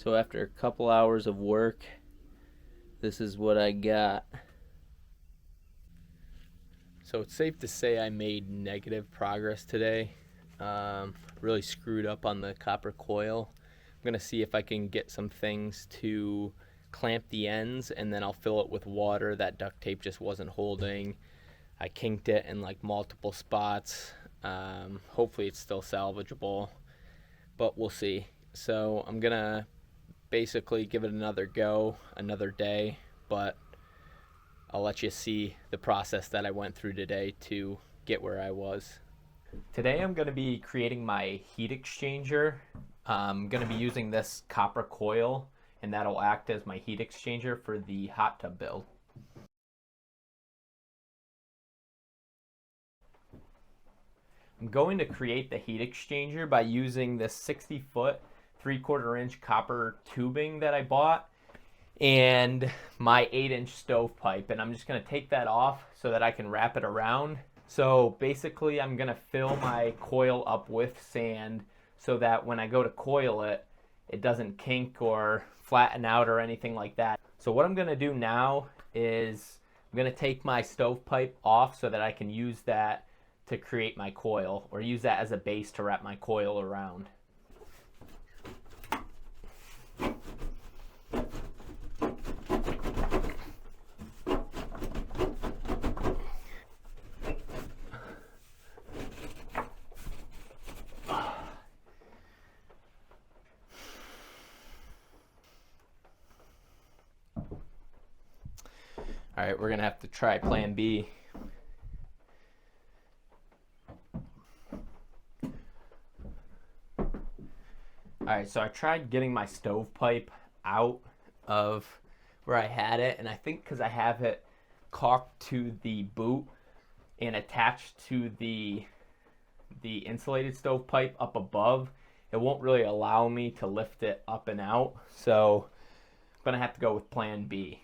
So after a couple hours of work, this is what I got. So it's safe to say I made negative progress today. Really screwed up on the copper coil. I'm gonna see if I can get some things to clamp the ends, and then I'll fill it with water. That duct tape just wasn't holding. I kinked it in like multiple spots. Hopefully it's still salvageable, but we'll see. So I'm gonna basically give it another go, another day, but I'll let you see the process that I went through today to get where I was. Today I'm going to be creating my heat exchanger. I'm going to be using this copper coil, and that'll act as my heat exchanger for the hot tub build. I'm going to create the heat exchanger by using this 60-foot 3/4 inch copper tubing that I bought and my 8-inch stovepipe, and I'm just going to take that off so that I can wrap it around. So basically I'm going to fill my coil up with sand so that when I go to coil it, it doesn't kink or flatten out or anything like that. So what I'm going to do now is I'm going to take my stovepipe off so that I can use that to create my coil, or use that as a base to wrap my coil around. All right, we're gonna have to try plan B. All right, so I tried getting my stovepipe out of where I had it, and I think because I have it caulked to the boot and attached to the insulated stovepipe up above, it won't really allow me to lift it up and out. So I'm gonna have to go with plan B.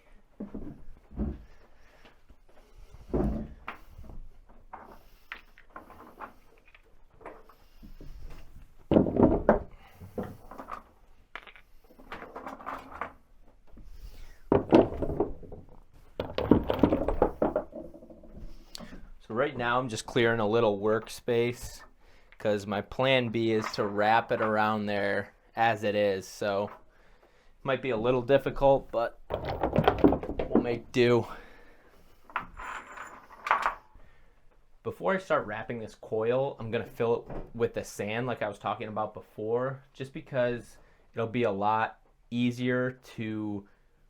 So right now I'm just clearing a little workspace because my plan B is to wrap it around there as it is. So it might be a little difficult, but we'll make do. Before I start wrapping this coil, I'm going to fill it with the sand like I was talking about before, just because it'll be a lot easier to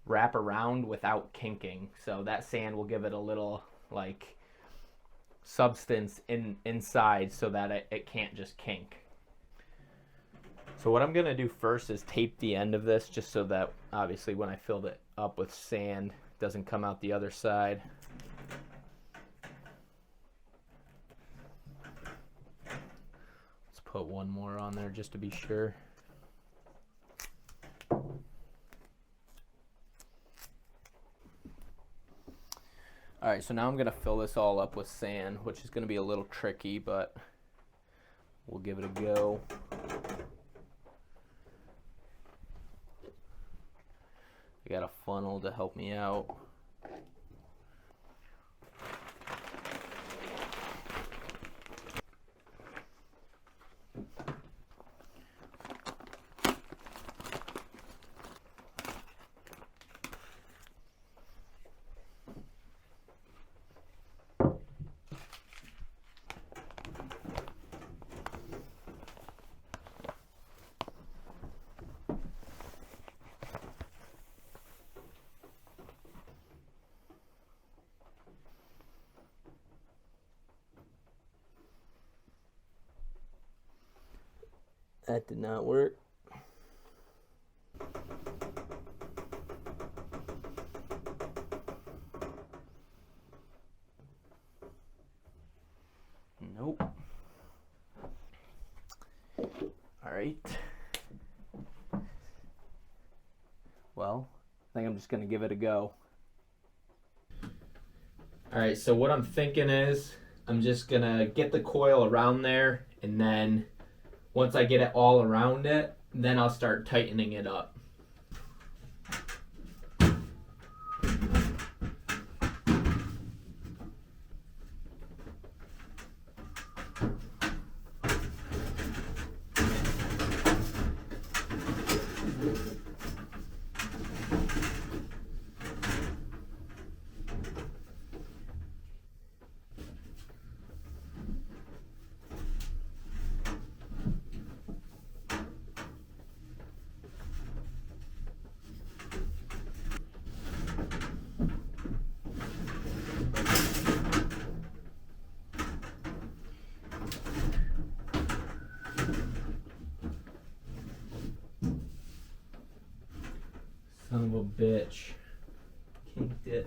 wrap around without kinking. So that sand will give it a little like substance inside so that it can't just kink. So what I'm going to do first is tape the end of this, just so that obviously when I filled it up with sand, it doesn't come out the other side. Let's put one more on there just to be sure. All right, so now I'm gonna fill this all up with sand, which is gonna be a little tricky, but we'll give it a go. I got a funnel to help me out. That did not work. Nope. All right. Well, I think I'm just gonna give it a go. All right, so what I'm thinking is I'm just gonna get the coil around there, and then once I get it all around it, then I'll start tightening it up. Son of a bitch. Kinked it.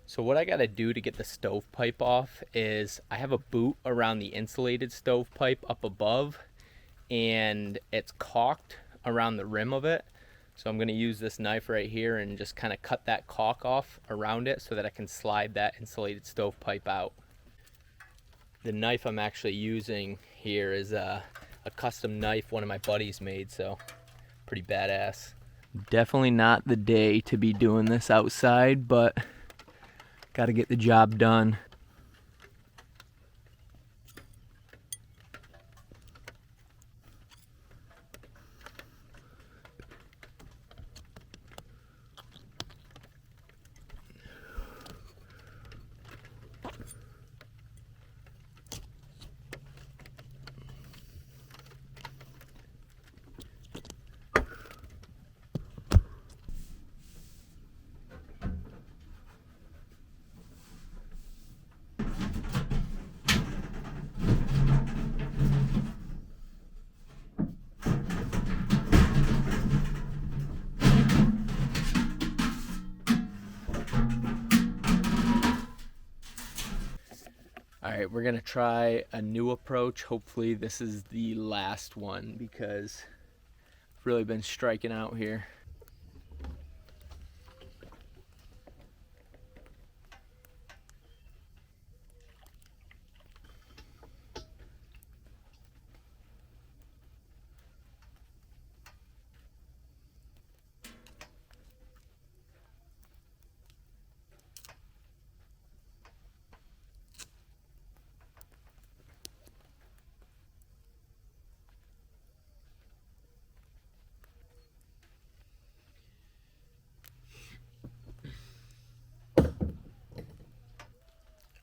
So what I gotta do to get the stovepipe off is I have a boot around the insulated stovepipe up above, and it's caulked around the rim of it. So I'm gonna use this knife right here and just kind of cut that caulk off around it so that I can slide that insulated stovepipe out. The knife I'm actually using here is a custom knife one of my buddies made, so pretty badass. Definitely not the day to be doing this outside, but gotta get the job done. All right, we're gonna try a new approach. Hopefully this is the last one because I've really been striking out here.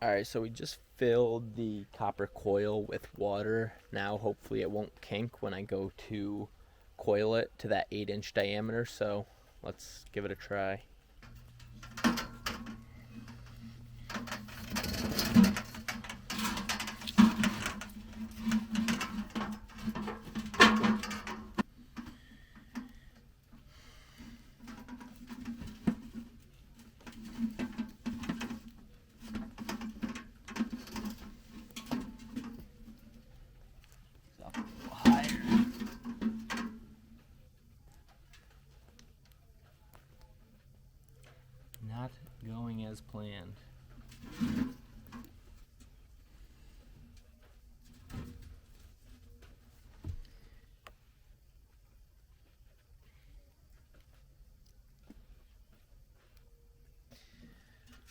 All right, so we just filled the copper coil with water. Now hopefully it won't kink when I go to coil it to that 8-inch diameter, so let's give it a try. Not going as planned.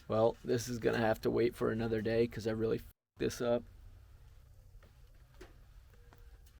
Well, this is gonna have to wait for another day because I really f***ed this up.